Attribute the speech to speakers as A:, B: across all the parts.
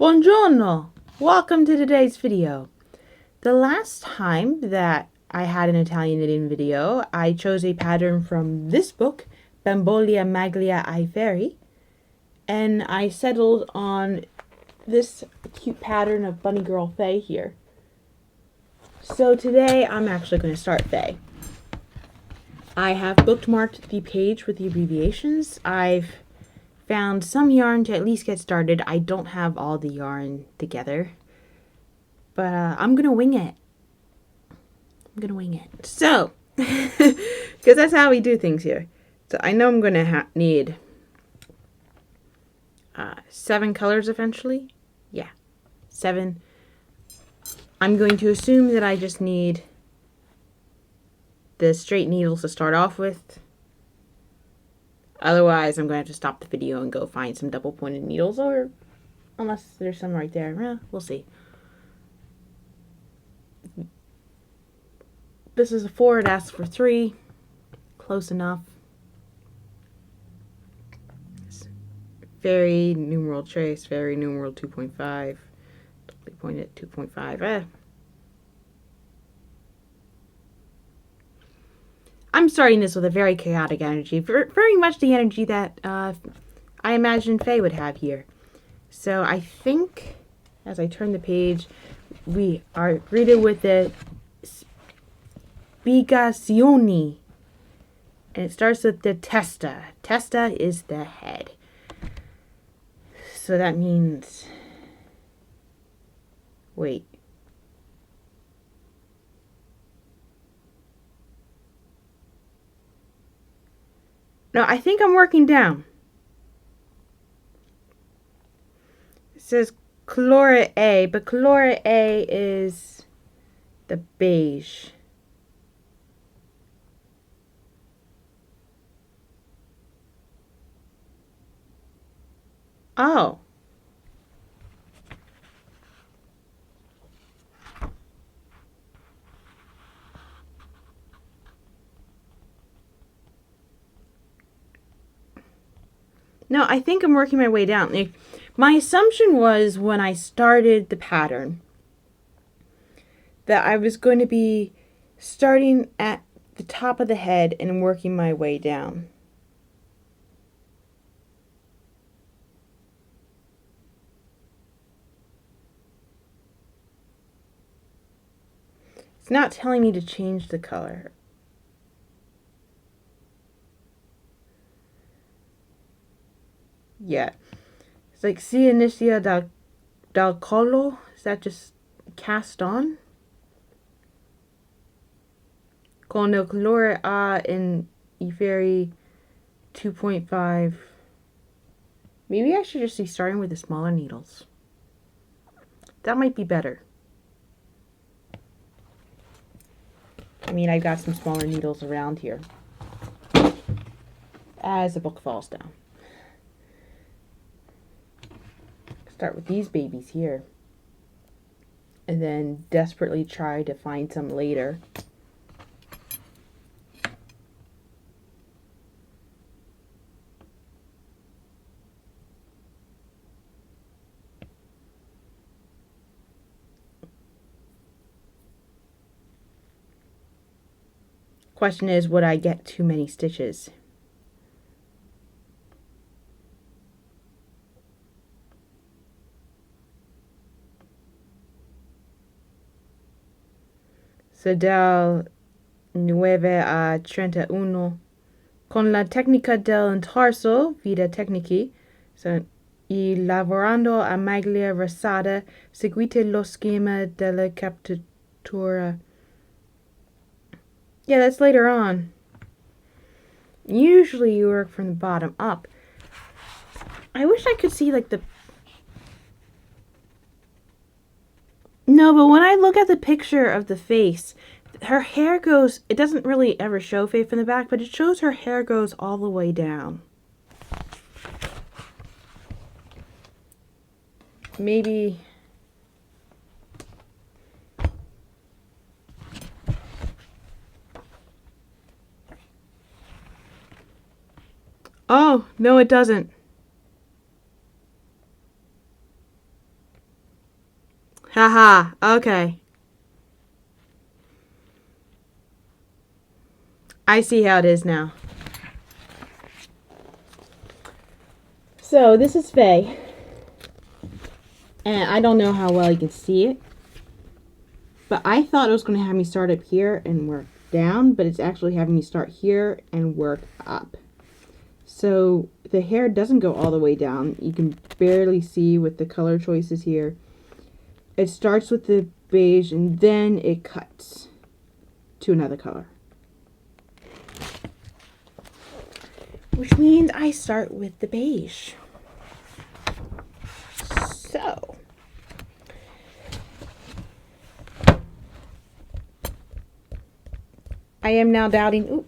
A: Buongiorno! Welcome to today's video. The last time that I had an Italian knitting video, I chose a pattern from this book, Bambole, Maglia, Ferri, and I settled on this cute pattern of bunny girl Faye here. So today I'm actually going to start Faye. I have bookmarked the page with the abbreviations. I've found some yarn to at least get started. I don't have all the yarn together, but I'm gonna wing it. So, because that's how we do things here. So I know I'm gonna need 7 colors eventually. Yeah, 7. I'm going to assume that I just need the straight needles to start off with. Otherwise, I'm going to have to stop the video and go find some double pointed needles, or unless there's some right there. We'll see. This is a 4. It asks for 3. Close enough. Ferri, numeral trace, Ferri, numeral 2.5. Totally pointed 2.5. I'm starting this with a very chaotic energy, very much the energy that I imagine Faye would have here. So I think, as I turn the page, we are greeted with the spiegazoni, and it starts with the testa. Testa is the head. So that means, wait. No, I think I'm working down. It says colore A, but colore A is the beige. Oh. No, I think I'm working my way down. My assumption was when I started the pattern that I was going to be starting at the top of the head and working my way down. It's not telling me to change the color. Yeah. It's like si inicia dal collo. Is that just cast on? Con il colore A in I Ferri 2.5. Maybe I should just be starting with the smaller needles. That might be better. I mean, I've got some smaller needles around here as the book falls down. Start with these babies here, and then desperately try to find some later. Question is, would I get too many stitches? So dal 9 a 31 con la tecnica del intarso, vida tecnici, so y lavorando a maglia rasata, seguite lo schema della captura. Yeah, that's later on. Usually you work from the bottom up. I wish I could see like the... No, but when I look at the picture of the face, her hair goes... It doesn't really ever show Faye from the back, but it shows her hair goes all the way down. Maybe... Oh, no, it doesn't. Haha, okay. I see how it is now. So, this is Faye. And I don't know how well you can see it. But I thought it was going to have me start up here and work down, but it's actually having me start here and work up. So the hair doesn't go all the way down. You can barely see with the color choices here. It starts with the beige and then it cuts to another color. Which means I start with the beige. So I am now doubting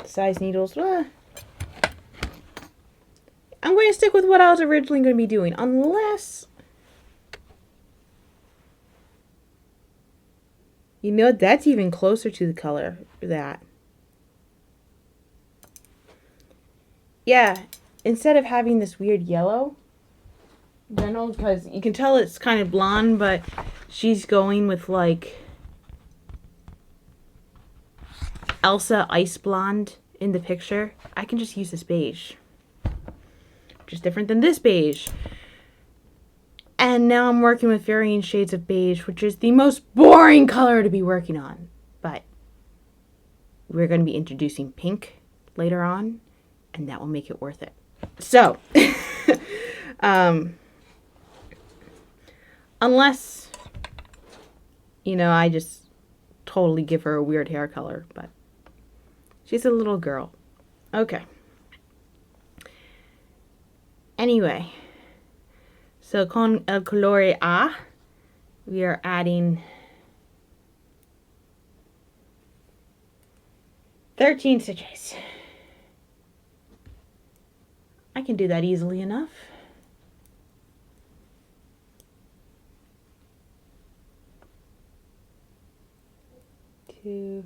A: size needles. I'm going to stick with what I was originally going to be doing, unless, you know, that's even closer to the color that. Yeah, instead of having this weird yellow, general, because you can tell it's kind of blonde, but she's going with like Elsa Ice Blonde in the picture. I can just use this beige, which is different than this beige. And now I'm working with varying shades of beige, which is the most boring color to be working on. But we're going to be introducing pink later on, and that will make it worth it. So, unless, you know, I just totally give her a weird hair color, but she's a little girl. Okay. Anyway, so con el colore A, we are adding 13 stitches. I can do that easily enough. Two.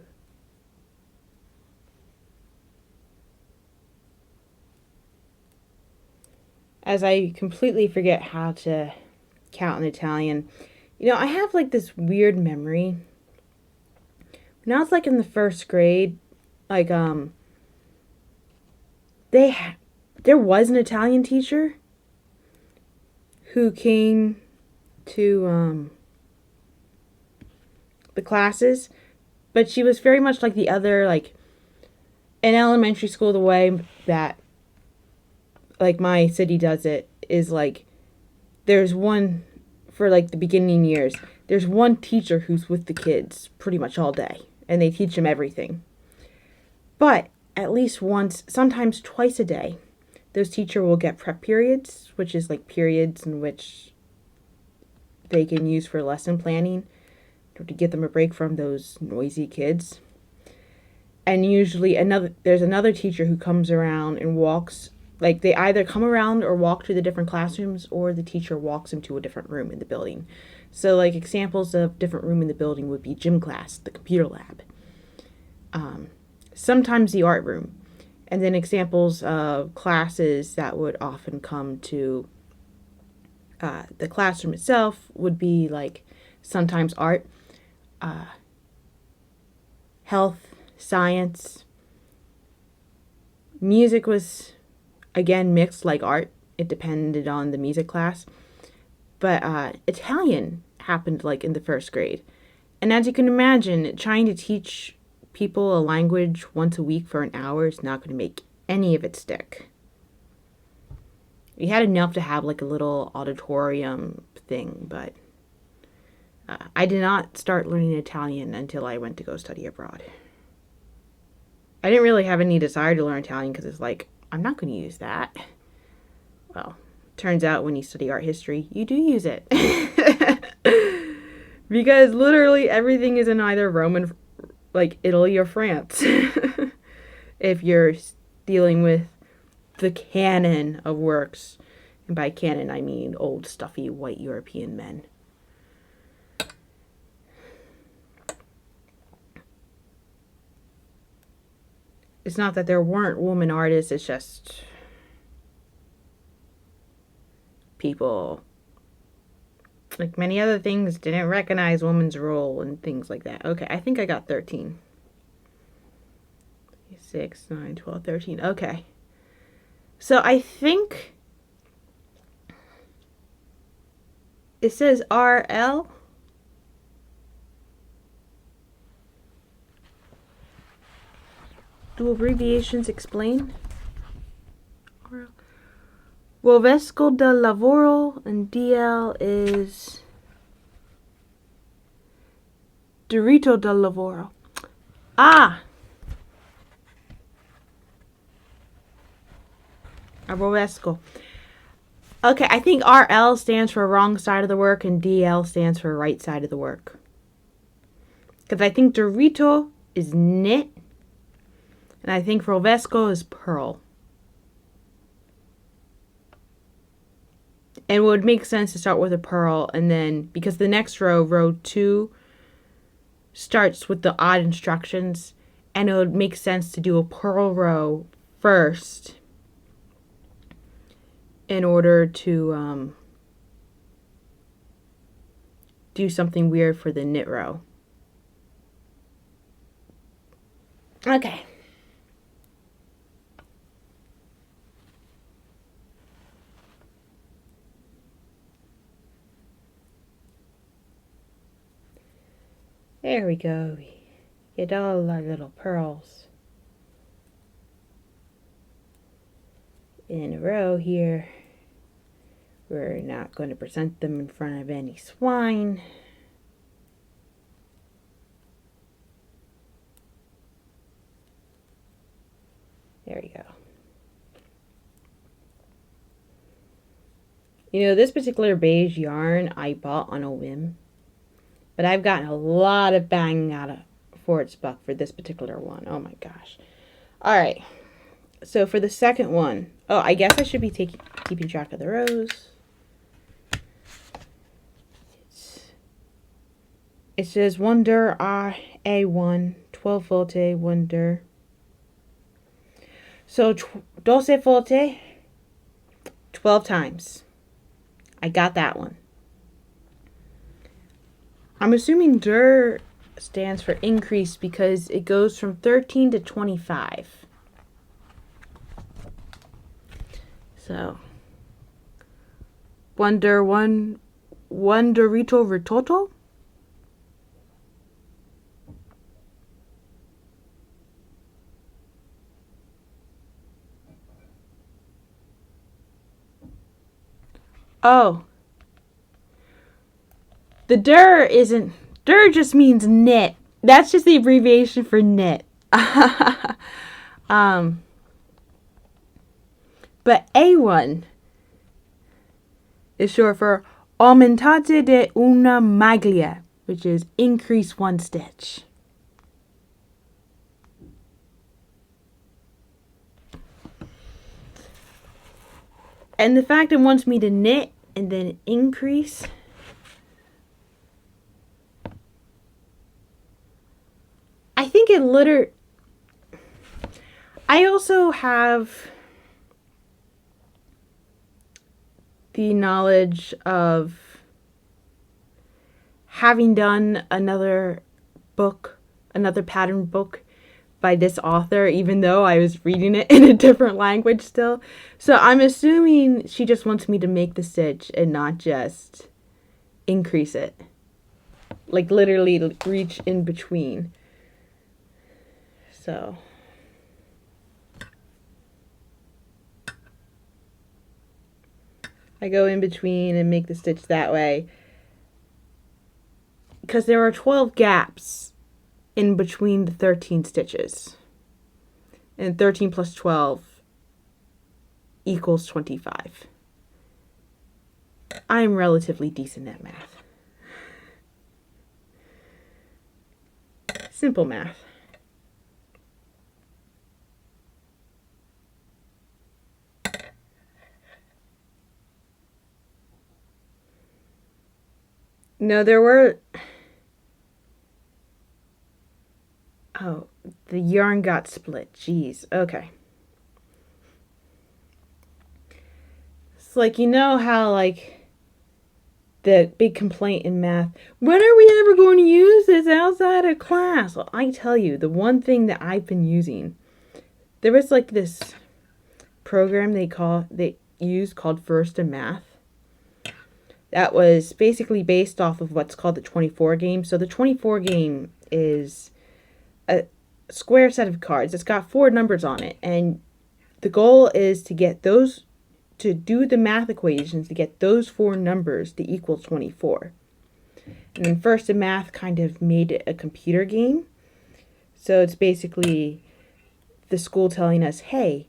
A: As I completely forget how to count in Italian. You know, I have like this weird memory. When I was like in the first grade, like there was an Italian teacher who came to the classes, but she was very much like the other, like in elementary school, the way that like my city does it is like there's one for like the beginning years. There's one teacher who's with the kids pretty much all day, and they teach them everything. But at least once, sometimes twice a day, those teacher will get prep periods, which is like periods in which they can use for lesson planning to give them a break from those noisy kids. And usually there's another teacher who comes around and walks, like they either come around or walk to the different classrooms, or the teacher walks them to a different room in the building. So like examples of different room in the building would be gym class, the computer lab, sometimes the art room. And then examples of classes that would often come to the classroom itself would be like sometimes art, health, science. Music was, again, mixed like art. It depended on the music class. But Italian happened like in the first grade. And as you can imagine, trying to teach people a language once a week for an hour is not going to make any of it stick. We had enough to have like a little auditorium thing, but I did not start learning Italian until I went to go study abroad. I didn't really have any desire to learn Italian because it's like, I'm not going to use that. Well, turns out when you study art history, you do use it. Because literally everything is in either Roman, like Italy or France. If you're dealing with the canon of works. And by canon, I mean old, stuffy, white European men. It's not that there weren't woman artists, it's just people like many other things, didn't recognize woman's role and things like that. Okay, I think I got 13. 6, 9, 12, 13. Okay. So I think it says RL. Do abbreviations explain? RL. Rovesco del Lavoro, and DL is Diritto del Lavoro. Ah! Rovesco. Okay, I think RL stands for wrong side of the work and DL stands for right side of the work. Because I think Diritto is knit and I think Rovesco is purl. And it would make sense to start with a purl and then, because the next row, row 2, starts with the odd instructions, and it would make sense to do a purl row first in order to do something weird for the knit row. Okay. There we go. We get all our little pearls in a row here. We're not going to present them in front of any swine. There we go. You know, this particular beige yarn I bought on a whim, but I've gotten a lot of bang out of for its buck for this particular one. Oh my gosh. All right. So for the second one, oh, I guess I should be keeping track of the rows. It says 1 der A1, 12 volte, 1 der. So 12 volte, 12 times. I got that one. I'm assuming der stands for increase because it goes from 13 to 25. So 1 der 1 derito ritoto. Oh. The der isn't, der just means knit. That's just the abbreviation for knit. But A1 is short for aumentate de una maglia, which is increase 1 stitch. And the fact it wants me to knit and then increase, I think it literally, I also have the knowledge of having done another book, another pattern book by this author, even though I was reading it in a different language still. So I'm assuming she just wants me to make the stitch and not just increase it. Like literally reach in between. So I go in between and make the stitch that way. Because there are 12 gaps in between the 13 stitches. And 13 plus 12 equals 25. I'm relatively decent at math. Simple math. No, there were... Oh, the yarn got split. Jeez. Okay. It's like, you know how, like, the big complaint in math, when are we ever going to use this outside of class? Well, I tell you, the one thing that I've been using, there was like this program they use called First in Math. That was basically based off of what's called the 24 game. So the 24 game is a square set of cards. It's got 4 numbers on it, and the goal is to get those, to do the math equations to get those 4 numbers to equal 24. And then First in Math kind of made it a computer game. So it's basically the school telling us, hey,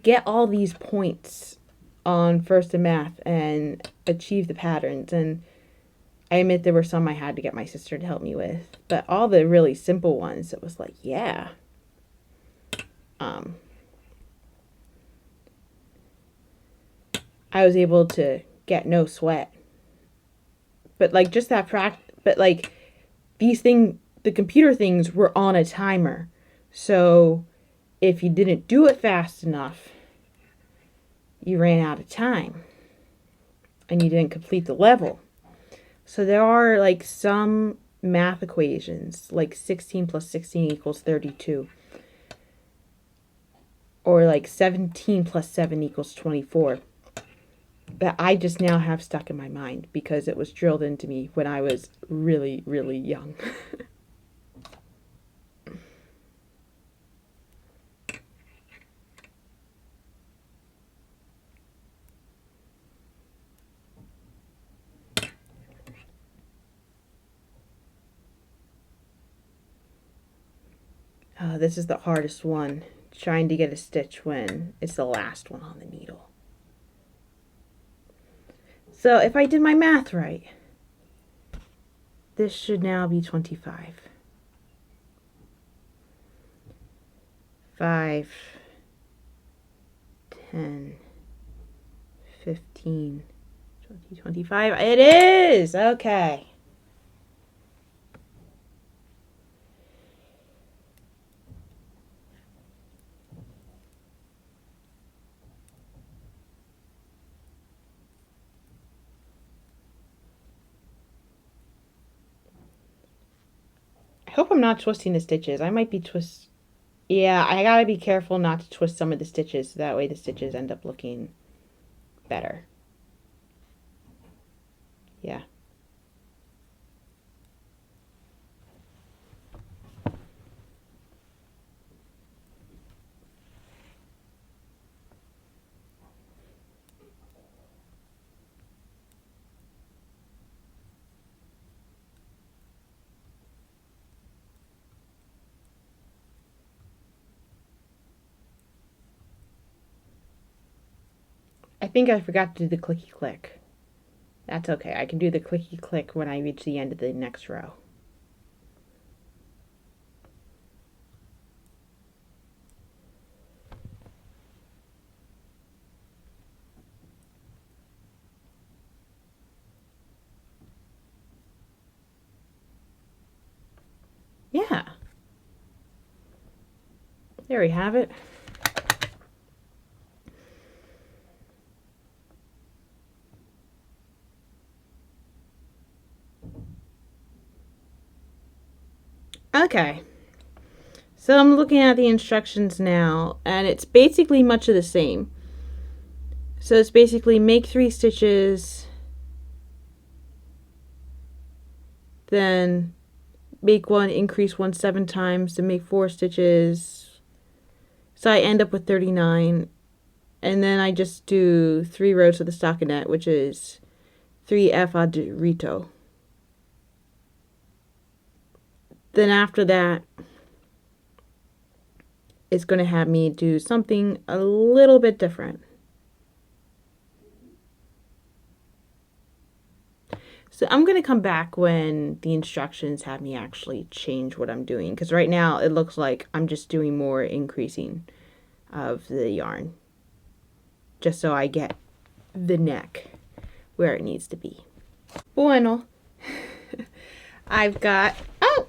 A: get all these points on First in Math and achieve the patterns. And I admit there were some I had to get my sister to help me with, but all the really simple ones, it was like, yeah. I was able to get no sweat. But like just that but like these things, the computer things were on a timer. So if you didn't do it fast enough, you ran out of time and you didn't complete the level. So there are like some math equations, like 16 plus 16 equals 32. Or like 17 plus 7 equals 24. That I just now have stuck in my mind because it was drilled into me when I was really, really young. This is the hardest one, trying to get a stitch when it's the last one on the needle. So if I did my math right, this should now be 25. 5, 10, 15, 20, 25. It is! Okay. I hope I'm not twisting the stitches. I might be Yeah, I gotta be careful not to twist some of the stitches. So that way the stitches end up looking better. Yeah. I think I forgot to do the clicky click. That's okay. I can do the clicky click when I reach the end of the next row. Yeah. There we have it. Okay, so I'm looking at the instructions now, and it's basically much of the same. So it's basically make 3 stitches, then make 1, increase 1 7 times to make 4 stitches. So I end up with 39, and then I just do 3 rows of the stockinette, which is 3 F a diritto. Then after that, it's going to have me do something a little bit different. So I'm going to come back when the instructions have me actually change what I'm doing. Because right now it looks like I'm just doing more increasing of the yarn. Just so I get the neck where it needs to be. Bueno. I've got... Oh!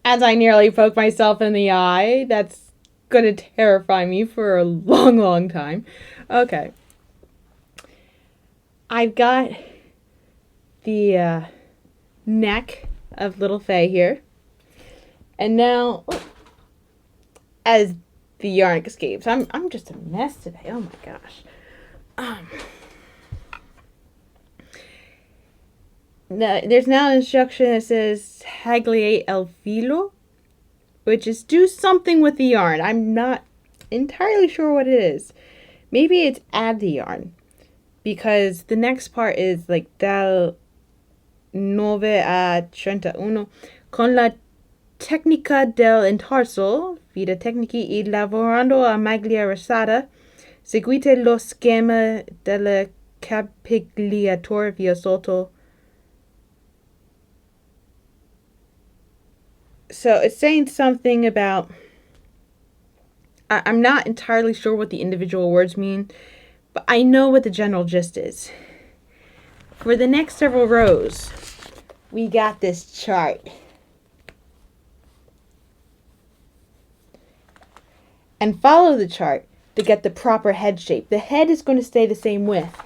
A: As I nearly poke myself in the eye. That's going to terrify me for a long, long time. Okay. I've got the neck of little Faye here. And now, as the yarn escapes, I'm just a mess today. Oh my gosh. There's now an instruction that says tagliare il filo, which is do something with the yarn. I'm not entirely sure what it is. Maybe it's add the yarn, because the next part is like dal 9 a 31 con la tecnica del intarso, vida tecnici e lavorando a maglia rosata, seguite lo schema della capigliatura via sotto. So it's saying something about, I'm not entirely sure what the individual words mean, but I know what the general gist is. For the next several rows, we got this chart. And follow the chart to get the proper head shape. The head is going to stay the same width,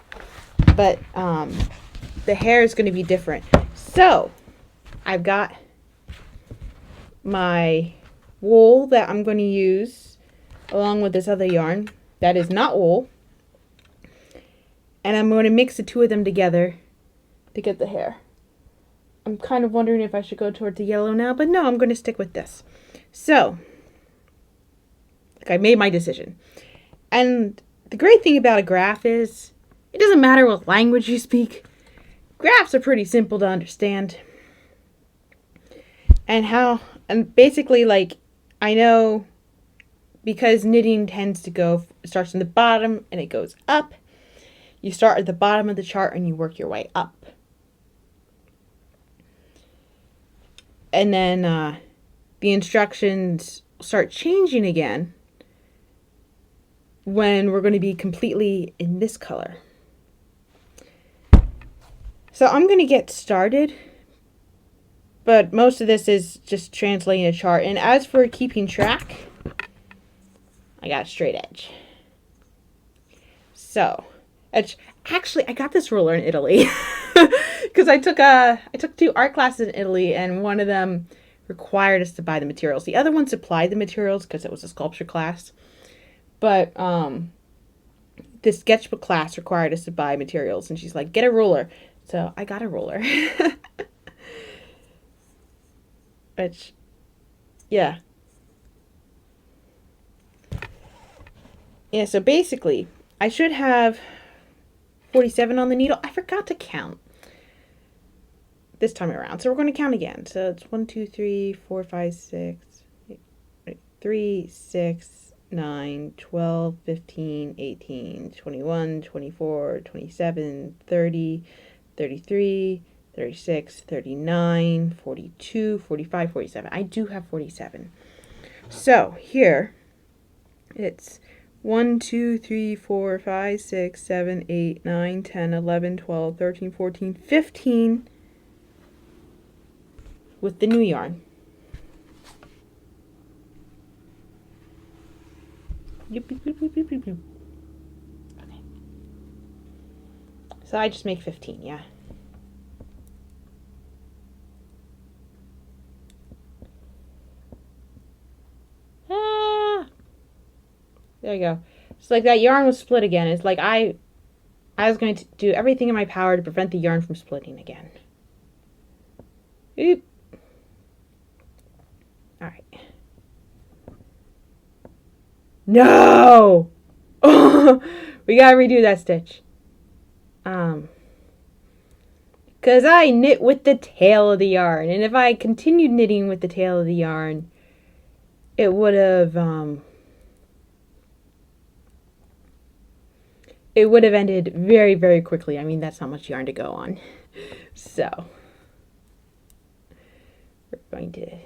A: but the hair is going to be different. So I've got my wool that I'm going to use along with this other yarn that is not wool, and I'm going to mix the two of them together to get the hair. I'm kind of wondering if I should go toward the yellow now, but no, I'm going to stick with this. So I made my decision. And the great thing about a graph is it doesn't matter what language you speak. Graphs are pretty simple to understand. And basically, like, I know because knitting tends to starts in the bottom and it goes up. You start at the bottom of the chart and you work your way up. And then the instructions start changing again when we're going to be completely in this color. So I'm going to get started, but most of this is just translating a chart. And as for keeping track, I got a straight edge. So, actually, I got this ruler in Italy because I took 2 art classes in Italy, and one of them required us to buy the materials. The other one supplied the materials because it was a sculpture class. But the sketchbook class required us to buy materials, and she's like, get a ruler. So I got a ruler. Which, yeah. Yeah, so basically, I should have 47 on the needle. I forgot to count this time around. So we're going to count again. So it's 1, 2, 3, 4, 5, 6, 3, 6, 9, 12, 15, 18, 21, 24, 27, 30, 33, 36, 39, 42, 45, 47. I do have 47. So here it's 1, 2, 3, 4, 5, 6, 7, 8, 9, 10, 11, 12, 13, 14, 15 with the new yarn. Okay. So I just make 15, yeah. There you go. It's like that yarn was split again. It's like I was going to do everything in my power to prevent the yarn from splitting again. Oop. All right. No! We gotta redo that stitch. Because I knit with the tail of the yarn. And if I continued knitting with the tail of the yarn, it would have ended very, very quickly. I mean, that's not much yarn to go on. So we're going to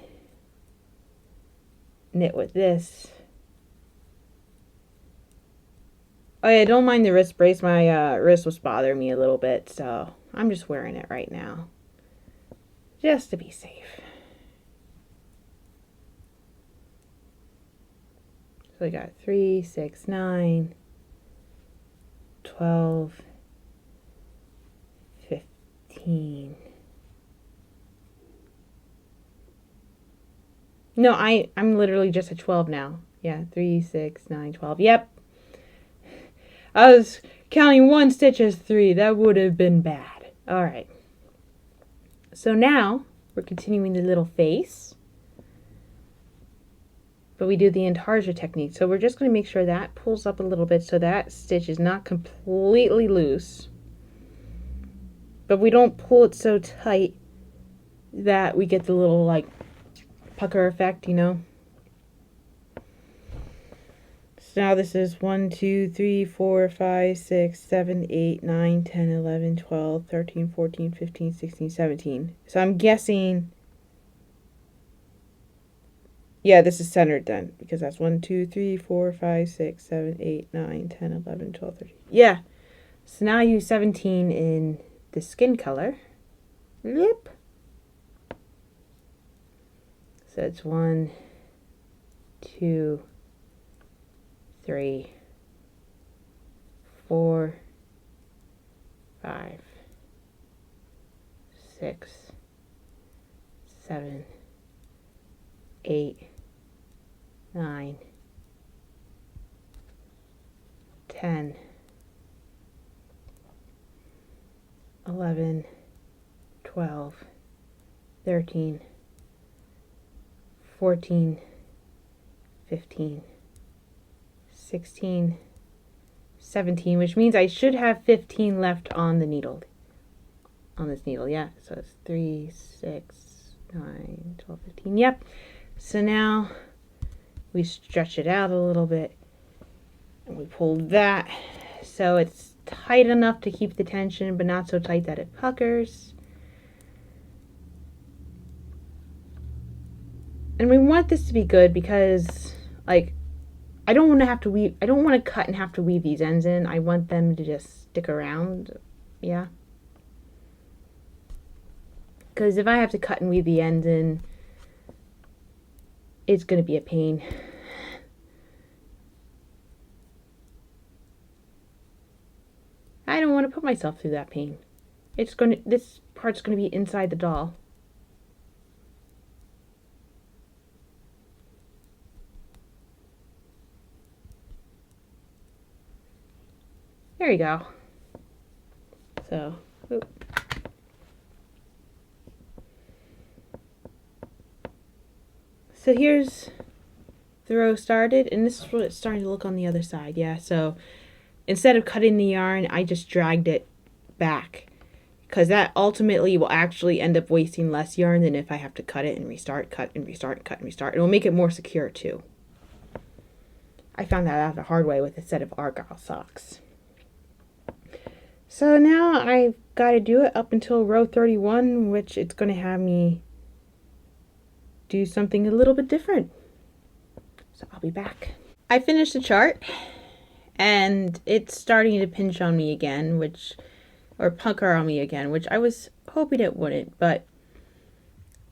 A: knit with this. Oh yeah, don't mind the wrist brace. My wrist was bothering me a little bit, so I'm just wearing it right now. Just to be safe. So we got 3, 6, 9, 12, 16. No, I'm literally just at 12 now. Yeah, 3, 6, 9, 12. Yep. I was counting one stitch as 3. That would have been bad. All right. So now we're continuing the little face. But we do the intarsia technique. So we're just going to make sure that pulls up a little bit so that stitch is not completely loose. But we don't pull it so tight that we get the little like pucker effect, you know. So now this is 1, 2, 3, 4, 5, 6, 7, 8, 9, 10, 11, 12, 13, 14, 15, 16, 17. So I'm guessing, yeah, this is centered then, because that's 1, 2, 3, 4, 5, 6, 7, 8, 9, 10, 11, 12, 13. Yeah. So now I use 17 in the skin color. Yep. So it's 1, 2, 3, 4, 5, 6, 7, 8, 9, 10, 11, 12, 13, 14, 15, 16, 17, which means I should have 15 left on the needle. On this needle, yeah. So it's 3, 6, 9, 12, 15. Yep. So now we stretch it out a little bit and we pull that so it's tight enough to keep the tension, but not so tight that it puckers. And we want this to be good because, like, I don't want to have to weave, I don't want to cut and have to weave these ends in. I want them to just stick around. Yeah. Because if I have to cut and weave the ends in, it's going to be a pain. I don't want to put myself through that pain. This part's going to be inside the doll. There you go. So, so here's the row started, and this is what it's starting to look on the other side. Yeah, so instead of cutting the yarn, I just dragged it back, because that ultimately will actually end up wasting less yarn than if I have to cut it and restart, cut and restart, cut and restart. It will make it more secure too. I found that out the hard way with a set of Argyle socks. So now I've got to do it up until row 31, which it's going to have me do something a little bit different. So I'll be back. I finished the chart and it's starting to pinch on me again, or pucker on me again, which I was hoping it wouldn't, but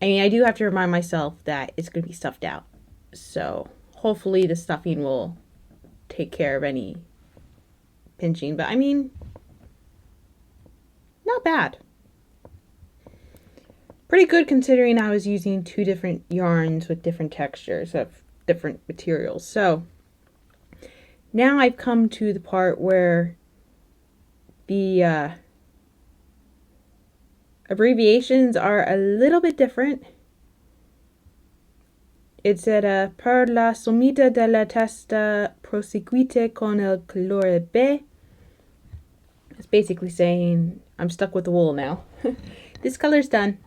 A: I mean, I do have to remind myself that it's going to be stuffed out. So hopefully the stuffing will take care of any pinching, but I mean, not bad. Pretty good considering I was using 2 different yarns with different textures of different materials. So now I've come to the part where the abbreviations are a little bit different. It said per la sommità della testa proseguite con il colore B. It's basically saying I'm stuck with the wool now. This color's done.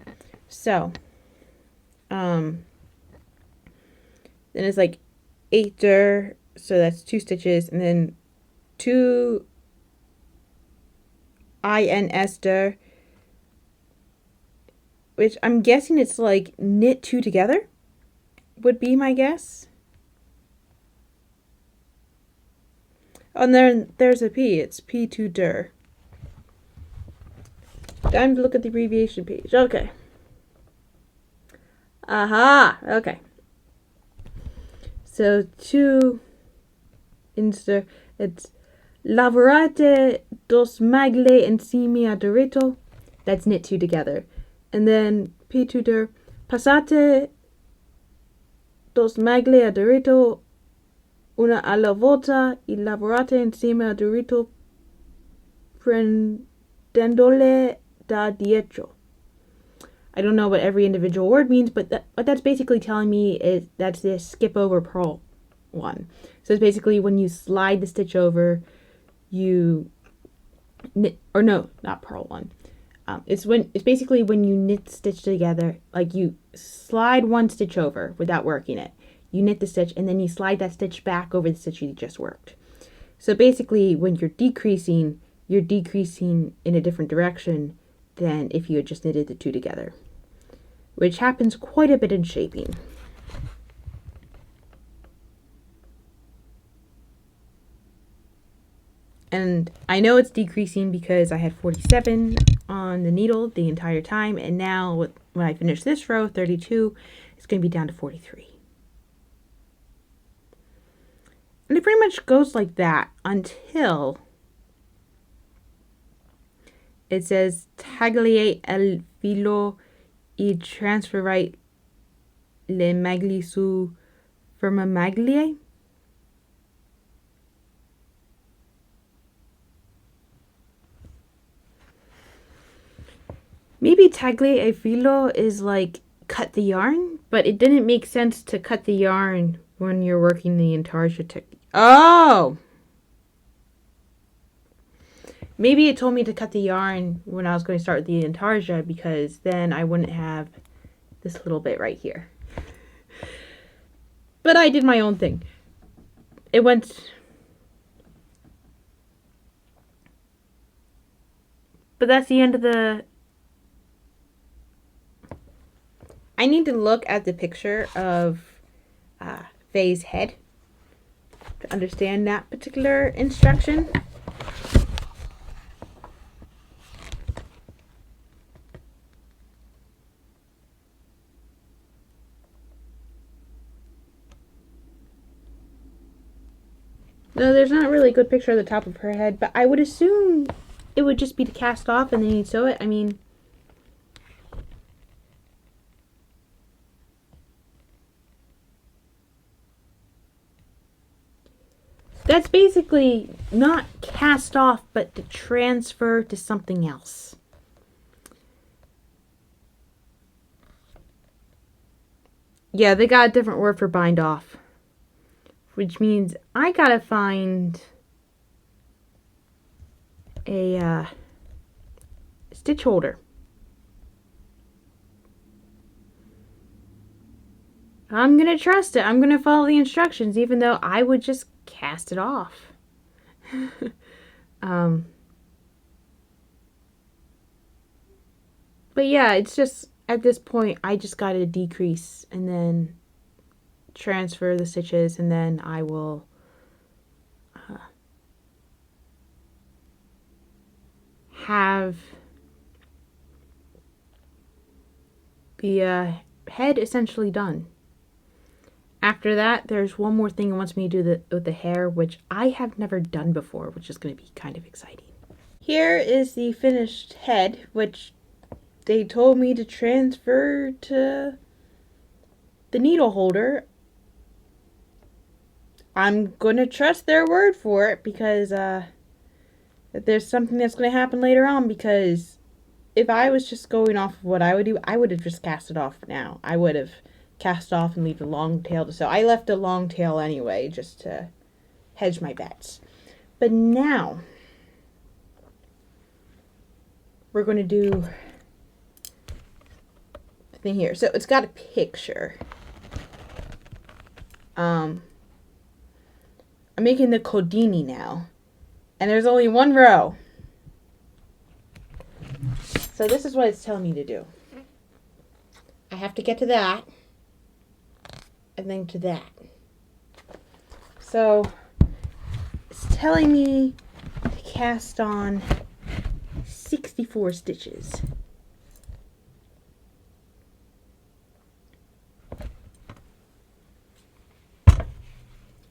A: So, then it's like 8 der, so that's 2 stitches, and then 2 INS der, which I'm guessing it's like knit 2 together, would be my guess. Oh, and then there's a P, it's P2 der. Time to look at the abbreviation page. Okay. Aha! Okay. So 2 inster, it's lavorate dos maglie insieme a diritto That's knit 2 together. And then P2 passate dos maglie adorito una alla volta e lavorate insieme adorito prendendole da dietro. I don't know what every individual word means, but what that's basically telling me is that's this skip over purl one. So it's basically when you slide the stitch over, you knit, or no, not purl one. It's basically when you knit stitch together, like you slide one stitch over without working it. You knit the stitch and then you slide that stitch back over the stitch you just worked. So basically when you're decreasing in a different direction than if you had just knitted the 2 together, which happens quite a bit in shaping. And I know it's decreasing because I had 47 on the needle the entire time, and now when I finish this row, 32, it's going to be down to 43. And it pretty much goes like that until it says tagliare il filo e transferire le maglie su ferma maglie. Maybe tagliare il filo is like cut the yarn, but it didn't make sense to cut the yarn when you're working the intarsia technique. Oh! Maybe it told me to cut the yarn when I was going to start with the intarsia, because then I wouldn't have this little bit right here. But I did my own thing. It went... But that's the end of the... I need to look at the picture of Faye's head to understand that particular instruction. No, there's not really a good picture of the top of her head, but I would assume it would just be to cast off and then you'd sew it. I mean... That's basically not cast off, but to transfer to something else. Yeah, they got a different word for bind off, which means I gotta find a stitch holder. I'm gonna trust it. I'm gonna follow the instructions, even though I would just cast it off. But yeah, it's just at this point I just gotta decrease and then transfer the stitches, and then I will have the head essentially done. After that, there's one more thing it wants me to do with the hair, which I have never done before, which is going to be kind of exciting. Here is the finished head, which they told me to transfer to the needle holder. I'm going to trust their word for it, because if there's something that's going to happen later on, because if I was just going off of what I would do, I would have just cast it off now. I would have cast off and leave the long tail to sew. I left a long tail anyway, just to hedge my bets. But now we're going to do the thing here. So it's got a picture. I'm making the codini now, and there's only one row. So this is what it's telling me to do. I have to get to that, and then to that. So it's telling me to cast on 64 stitches.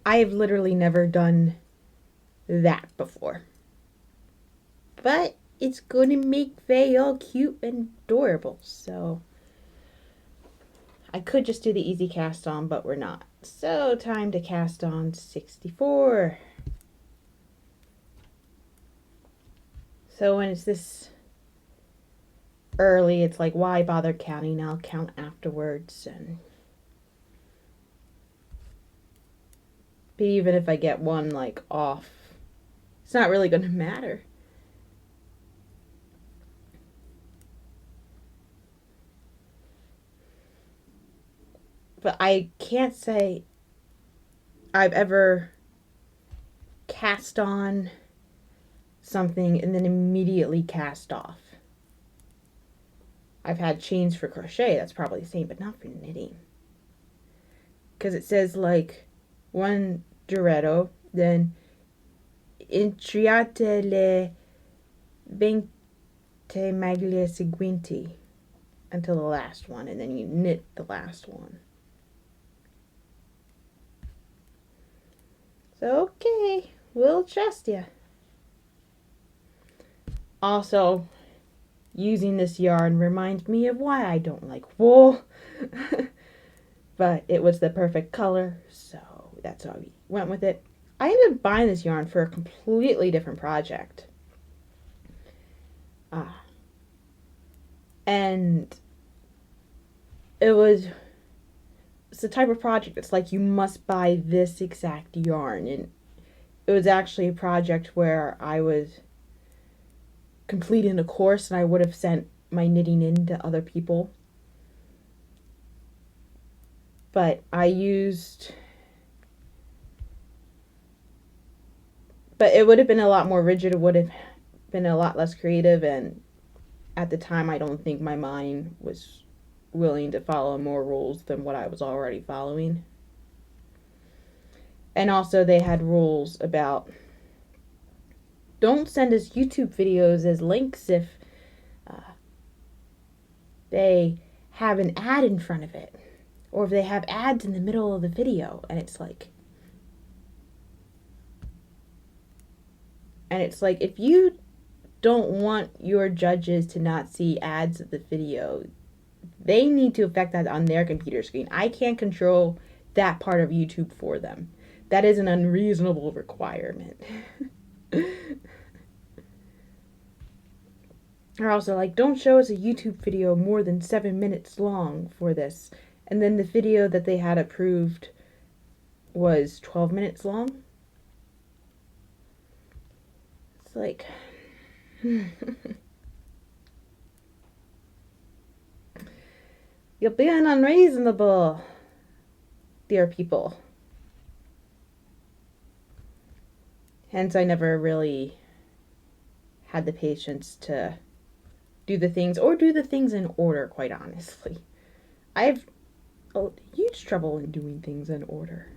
A: I have literally never done that before. But it's gonna make Faye all cute and adorable. So I could just do the easy cast on, but we're not. So time to cast on 64. So when it's this early, it's like, why bother counting? I'll count afterwards. But even if I get one like off, it's not really gonna matter. But I can't say I've ever cast on something and then immediately cast off. I've had chains for crochet, that's probably the same, but not for knitting. Because it says like one giretto, then intriate le 20 maglie seguenti until the last one, and then you knit the last one. So, okay, we'll trust you. Also, using this yarn reminds me of why I don't like wool. But it was the perfect color, so that's why we went with it. I ended up buying this yarn for a completely different project. And it's the type of project that's like you must buy this exact yarn. And it was actually a project where I was completing a course and I would have sent my knitting in to other people. But it would have been a lot more rigid. It would have been a lot less creative, and at the time I don't think my mind was willing to follow more rules than what I was already following. And also they had rules about don't send us YouTube videos as links if they have an ad in front of it, or if they have ads in the middle of the video. And it's like, if you don't want your judges to not see ads of the video, they need to affect that on their computer screen. I can't control that part of YouTube for them. That is an unreasonable requirement. They're also like, don't show us a YouTube video more than 7 minutes long for this. And then the video that they had approved was 12 minutes long. It's like, you're being unreasonable, dear people. Hence, I never really had the patience to do the things in order, quite honestly. I have a huge trouble in doing things in order.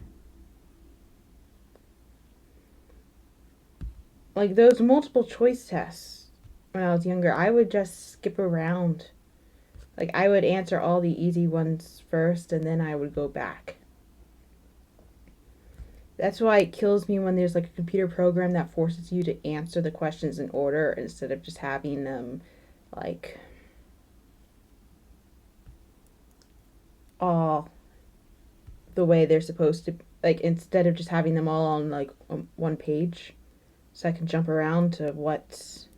A: Like those multiple choice tests when I was younger, I would just skip around. Like I would answer all the easy ones first and then I would go back. That's why it kills me when there's like a computer program that forces you to answer the questions in order instead of just having them like all the way they're supposed to, like instead of just having them all on like one page, so I can jump around to what's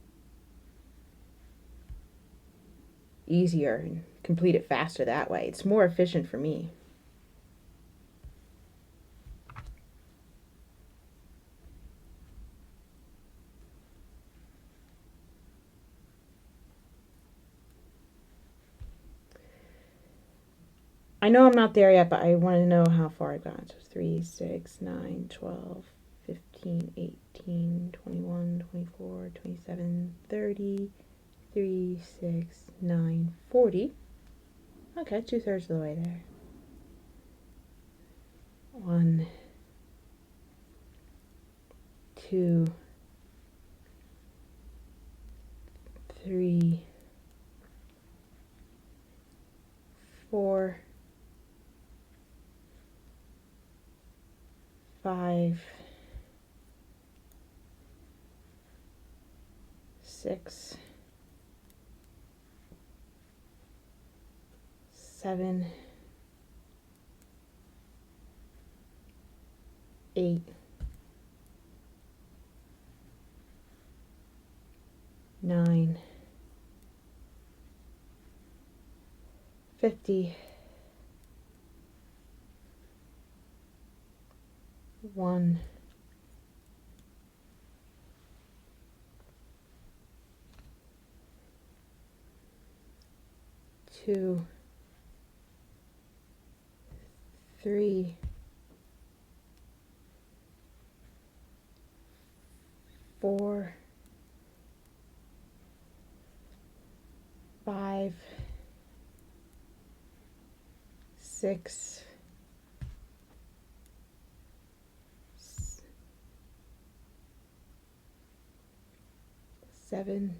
A: easier and complete it faster that way. It's more efficient for me. I know I'm not there yet, but I want to know how far I've gone. So 3, 6, 9, 12, 15, 18, 21, 24, 27, 30, 3, 6, 9, 40. Okay, 2/3 of the way there. 1, 2, 3, 4, 5, 6, 7, 8, 9, 50, 1, 2, 3, 4, 5, 6, 7,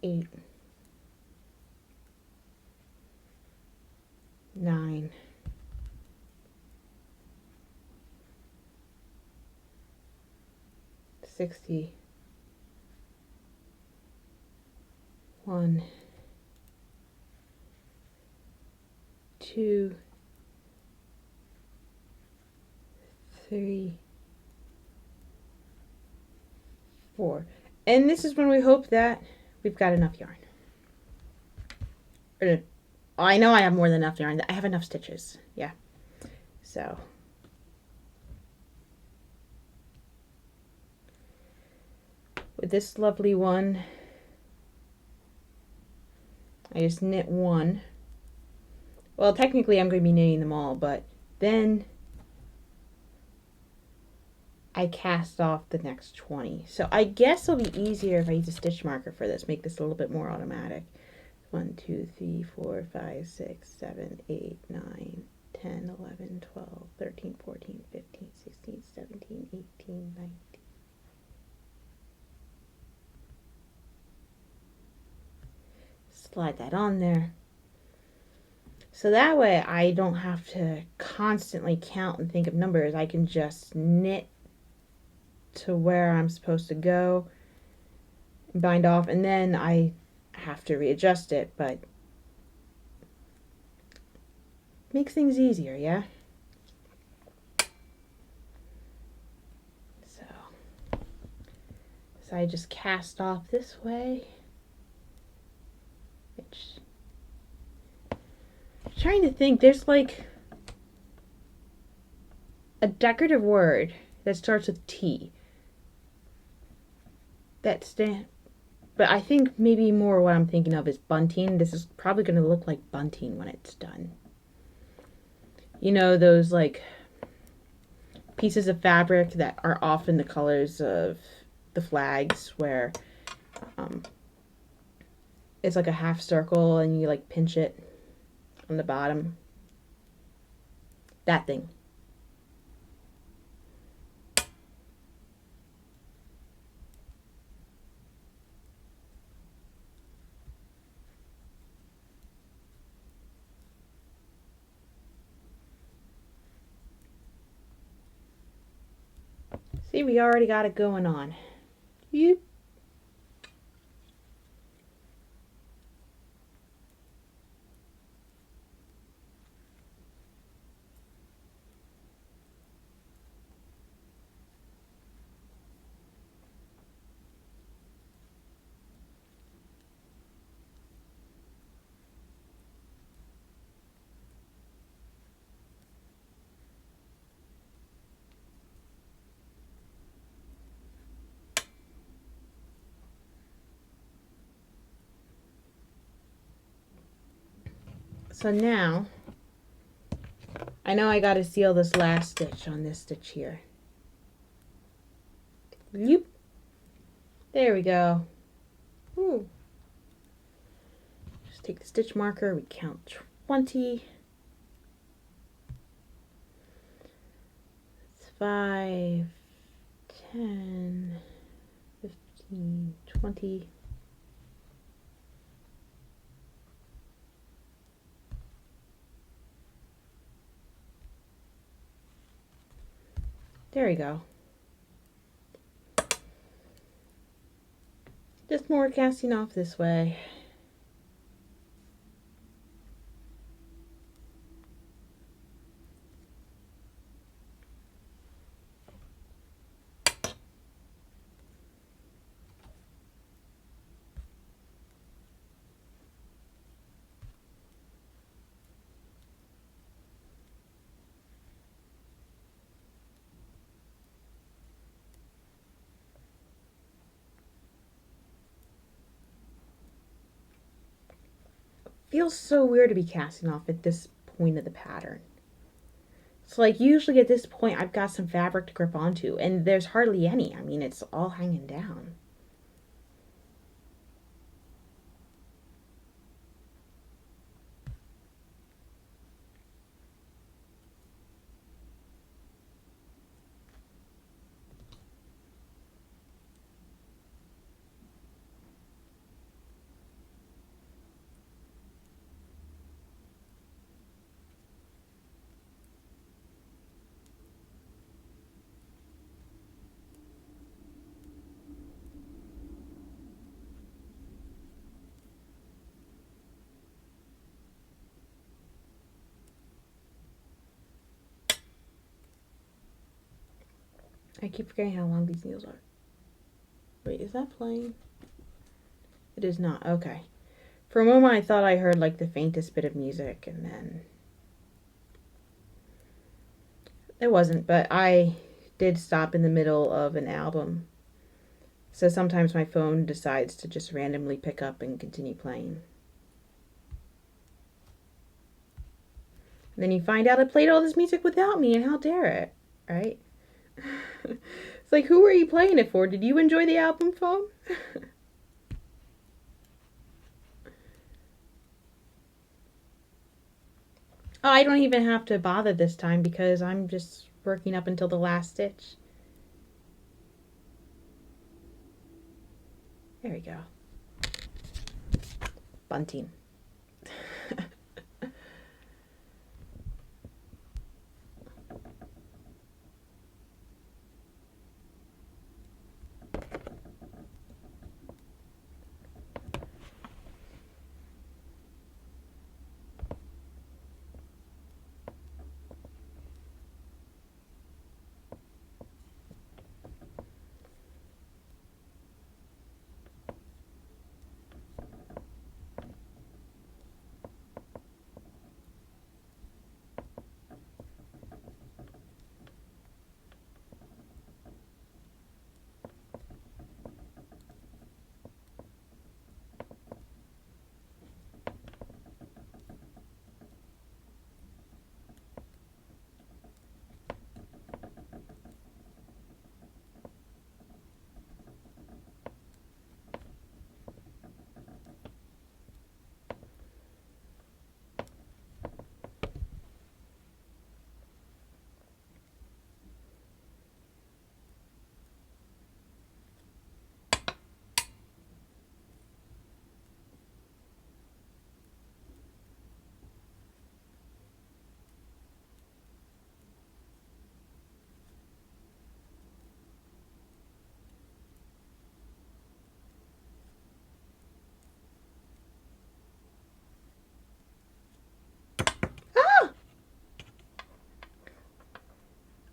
A: 8, 9, 60, 1, 2, 3, 4. And this is when we hope that we've got enough yarn. I know I have more than enough yarn. I have enough stitches. Yeah. So. With this lovely one, I just knit one. Well, technically I'm going to be knitting them all, but then I cast off the next 20. So I guess it'll be easier if I use a stitch marker for this, make this a little bit more automatic. 1, 2, 3, 4, 5, 6, 7, 8, 9, 10, 11, 12, 13, 14, 15, 16, 17, 18, 19. Slide that on there. So that way I don't have to constantly count and think of numbers. I can just knit to where I'm supposed to go, bind off, and then I have to readjust it, but makes things easier, yeah? So I just cast off this way, which I'm trying to think, there's like a decorative word that starts with T. But I think maybe more what I'm thinking of is bunting. This is probably going to look like bunting when it's done. You know, those like pieces of fabric that are often the colors of the flags, where it's like a half circle and you like pinch it on the bottom. That thing. See, we already got it going on. Yep. So now, I know I got to seal this last stitch on this stitch here. Yep. There we go. Ooh. Just take the stitch marker, we count 20. It's 5, 10, 15, 20. There we go. Just more casting off this way. Feels so weird to be casting off at this point of the pattern. So like usually at this point I've got some fabric to grip onto, and there's hardly any. I mean, it's all hanging down. I keep forgetting how long these needles are. Wait, is that playing? It is not. Okay. For a moment I thought I heard like the faintest bit of music, and then it wasn't, but I did stop in the middle of an album. So sometimes my phone decides to just randomly pick up and continue playing. And then you find out it played all this music without me, and how dare it, right? It's like, who were you playing it for? Did you enjoy the album, phone? Oh, I don't even have to bother this time because I'm just working up until the last stitch. There we go. Bunting.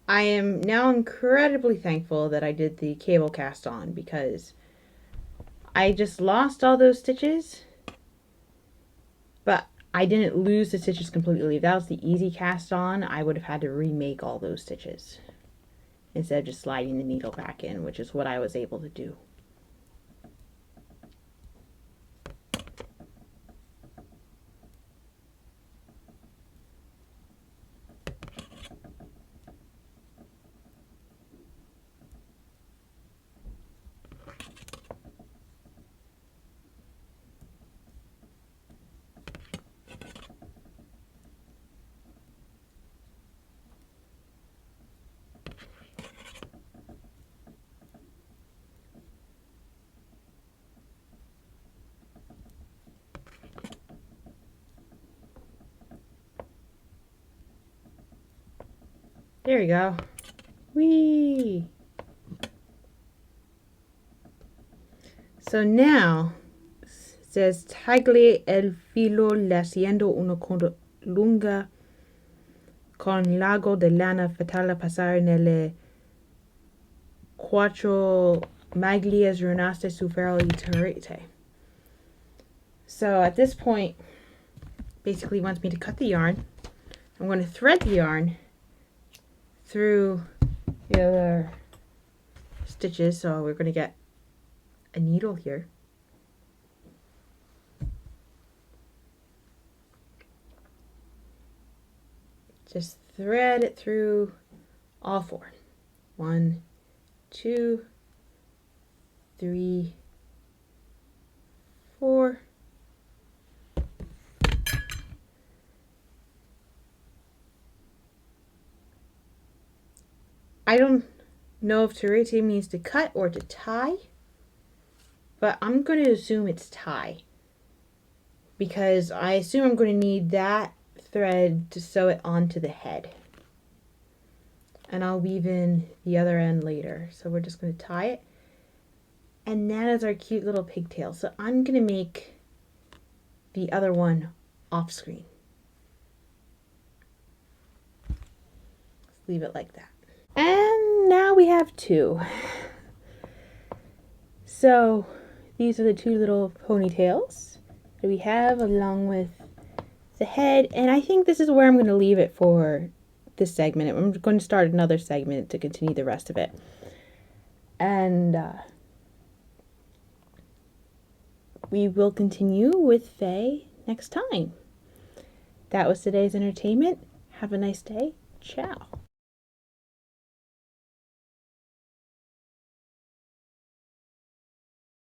A: I am now incredibly thankful that I did the cable cast on, because I just lost all those stitches, but I didn't lose the stitches completely. If that was the easy cast on, I would have had to remake all those stitches instead of just sliding the needle back in, which is what I was able to do. There you go. Whee! So now it says tagli el filo haciendo una coda lunga con lago de lana fatala pasar nelle quattro maglias rimaste su ferro y terrete. So at this point, basically wants me to cut the yarn. I'm going to thread the yarn through the other stitches. So we're going to get a needle here. Just thread it through all four. 1, 2, 3, 4. I don't know if terete means to cut or to tie, but I'm going to assume it's tie, because I assume I'm going to need that thread to sew it onto the head. And I'll weave in the other end later. So we're just going to tie it. And that is our cute little pigtail. So I'm going to make the other one off screen. Let's leave it like that. And now we have 2. So these are the 2 little ponytails that we have along with the head. And I think this is where I'm going to leave it for this segment. I'm going to start another segment to continue the rest of it. And we will continue with Faye next time. That was today's entertainment. Have a nice day. Ciao.